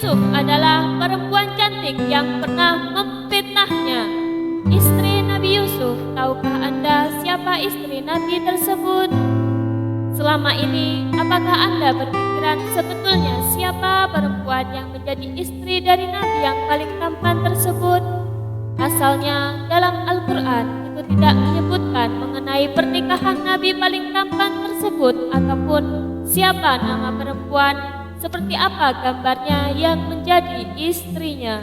Yusuf adalah perempuan cantik yang pernah memfitnahnya. Istri Nabi Yusuf, tahukah Anda siapa istri Nabi tersebut? Selama ini, apakah Anda berpikiran sebetulnya siapa perempuan yang menjadi istri dari Nabi yang paling tampan tersebut? Asalnya dalam Al-Quran itu tidak menyebutkan mengenai pernikahan Nabi paling tampan tersebut ataupun siapa nama perempuan, seperti apa gambarnya yang menjadi istrinya.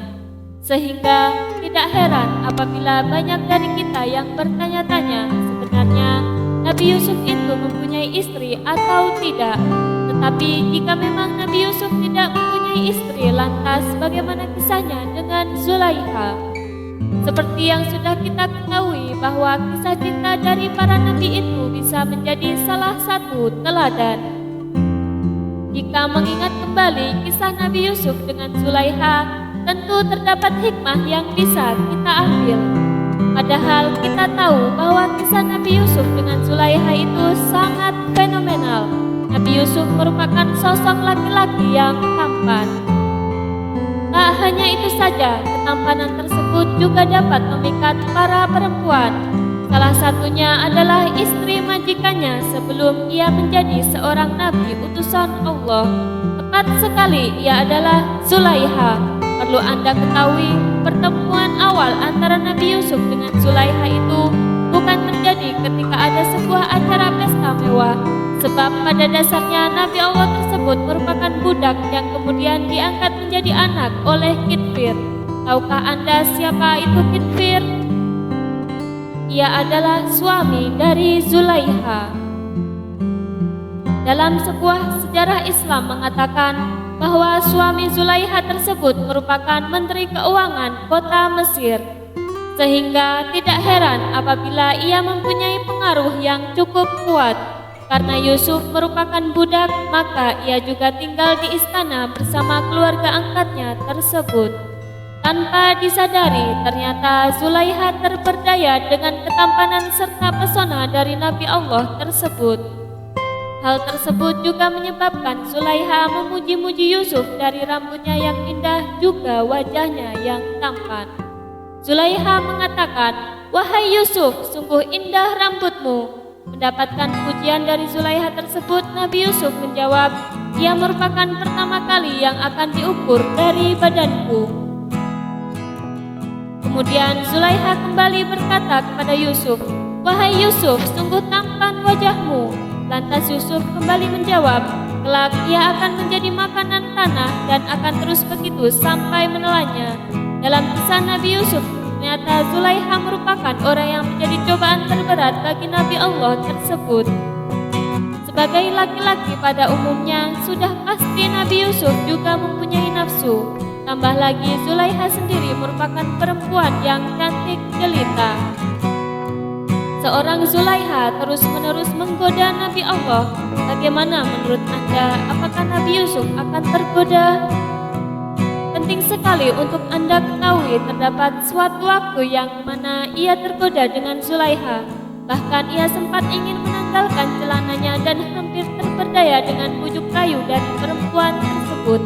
Sehingga tidak heran apabila banyak dari kita yang bertanya-tanya sebenarnya Nabi Yusuf itu mempunyai istri atau tidak. Tetapi jika memang Nabi Yusuf tidak mempunyai istri, lantas bagaimana kisahnya dengan Zulaikha? Seperti yang sudah kita ketahui bahwa kisah cinta dari para nabi itu bisa menjadi salah satu teladan. Jika mengingat kembali kisah Nabi Yusuf dengan Zulaikha, tentu terdapat hikmah yang bisa kita ambil. Padahal kita tahu bahwa kisah Nabi Yusuf dengan Zulaikha itu sangat fenomenal. Nabi Yusuf merupakan sosok laki-laki yang tampan. Tak hanya itu saja, ketampanan tersebut juga dapat memikat para perempuan. Salah satunya adalah istri majikannya sebelum ia menjadi seorang nabi utusan Allah. Tepat sekali, ia adalah Zulaikha. Perlu Anda ketahui, pertemuan awal antara Nabi Yusuf dengan Zulaikha itu bukan terjadi ketika ada sebuah acara pesta mewah. Sebab pada dasarnya Nabi Allah tersebut merupakan budak yang kemudian diangkat menjadi anak oleh Kitfir. Tahukah Anda siapa itu Kitfir? Ia adalah suami dari Zulaikha. Dalam sebuah sejarah Islam mengatakan bahwa suami Zulaikha tersebut merupakan Menteri Keuangan kota Mesir. Sehingga tidak heran apabila ia mempunyai pengaruh yang cukup kuat. Karena Yusuf merupakan budak, maka ia juga tinggal di istana bersama keluarga angkatnya tersebut. Tanpa disadari, ternyata Zulaikha terperdaya dengan ketampanan serta pesona dari Nabi Allah tersebut. Hal tersebut juga menyebabkan Zulaikha memuji-muji Yusuf dari rambutnya yang indah juga wajahnya yang tampan. Zulaikha mengatakan, "Wahai Yusuf, sungguh indah rambutmu." Mendapatkan pujian dari Zulaikha tersebut, Nabi Yusuf menjawab, "Ia merupakan pertama kali yang akan diukur dari badanku." Kemudian Zulaikha kembali berkata kepada Yusuf, "Wahai Yusuf, sungguh tampan wajahmu." Lantas Yusuf kembali menjawab, "Kelak ia akan menjadi makanan tanah dan akan terus begitu sampai menelannya." Dalam kisah Nabi Yusuf, ternyata Zulaikha merupakan orang yang menjadi cobaan terberat bagi Nabi Allah tersebut. Sebagai laki-laki pada umumnya, sudah pasti Nabi Yusuf juga mempunyai nafsu. Tambah lagi Zulaikha sendiri merupakan perempuan yang cantik jelita. Seorang Zulaikha terus-menerus menggoda Nabi Allah. Bagaimana menurut Anda, apakah Nabi Yusuf akan tergoda? Penting sekali untuk Anda ketahui terdapat suatu waktu yang mana ia tergoda dengan Zulaikha. Bahkan ia sempat ingin menanggalkan celananya dan hampir terperdaya dengan pucuk kayu dari perempuan tersebut.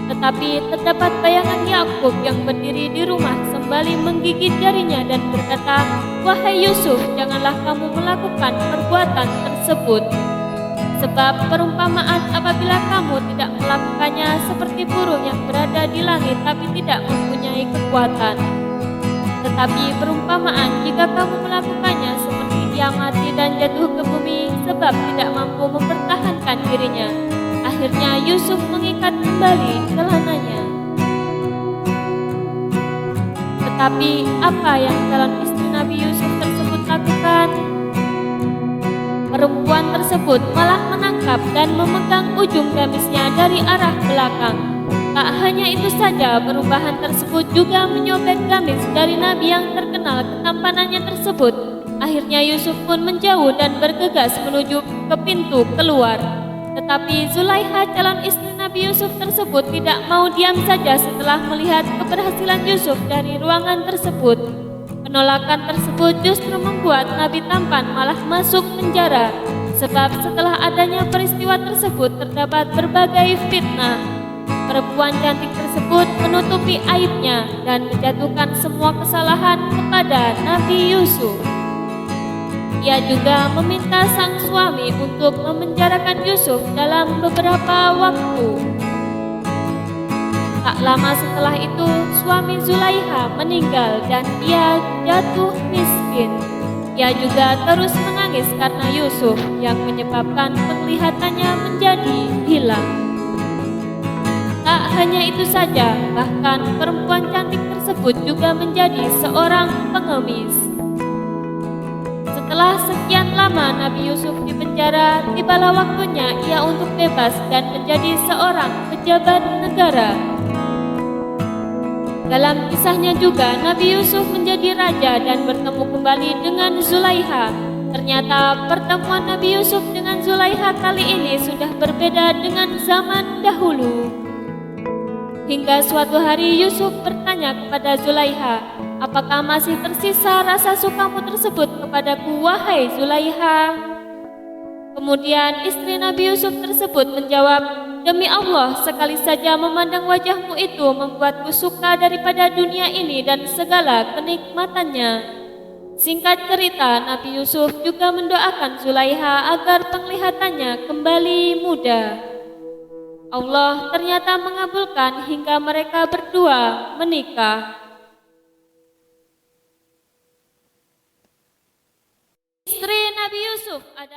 Tetapi terdapat bayangan Yakub yang berdiri di rumah sembari menggigit jarinya dan berkata, "Wahai Yusuf, janganlah kamu melakukan perbuatan tersebut. Sebab perumpamaan apabila kamu tidak melakukannya seperti burung yang berada di langit tapi tidak mempunyai kekuatan. Tetapi perumpamaan jika kamu melakukannya seperti dia mati dan jatuh ke bumi sebab tidak mampu mempertahankan dirinya." Akhirnya Yusuf mengikat kembali celananya. Tetapi apa yang calon istri Nabi Yusuf tersebut lakukan? Perempuan tersebut malah menangkap dan memegang ujung gamisnya dari arah belakang. Tak hanya itu saja, perubahan tersebut juga menyobek gamis dari Nabi yang terkenal ketampanannya tersebut. Akhirnya Yusuf pun menjauh dan bergegas menuju ke pintu keluar. Tetapi Zulaikha, calon istri Nabi Yusuf tersebut, tidak mau diam saja setelah melihat keberhasilan Yusuf dari ruangan tersebut. Penolakan tersebut justru membuat Nabi tampan malah masuk penjara. Sebab setelah adanya peristiwa tersebut terdapat berbagai fitnah. perempuan cantik tersebut menutupi aibnya dan menjatuhkan semua kesalahan kepada Nabi Yusuf. Ia juga meminta sang suami untuk memenjarakan Yusuf dalam beberapa waktu. Tak lama setelah itu, suami Zulaiha meninggal dan ia jatuh miskin. Ia juga terus menangis karena Yusuf yang menyebabkan penglihatannya menjadi hilang. Tak hanya itu saja, bahkan perempuan cantik tersebut juga menjadi seorang pengemis. Setelah sekian lama Nabi Yusuf di penjara, tibalah waktunya ia untuk bebas dan menjadi seorang pejabat negara. Dalam kisahnya juga, Nabi Yusuf menjadi raja dan bertemu kembali dengan Zulaiha. Ternyata pertemuan Nabi Yusuf dengan Zulaiha kali ini sudah berbeda dengan zaman dahulu. Hingga suatu hari Yusuf bertanya kepada Zulaiha, "Apakah masih tersisa rasa sukamu tersebut kepadaku, wahai Zulaiha?" Kemudian istri Nabi Yusuf tersebut menjawab, "Demi Allah, sekali saja memandang wajahmu itu membuatku suka daripada dunia ini dan segala kenikmatannya." Singkat cerita, Nabi Yusuf juga mendoakan Zulaiha agar penglihatannya kembali muda. Allah ternyata mengabulkan hingga mereka berdua menikah. Istri Nabi Yusuf adalah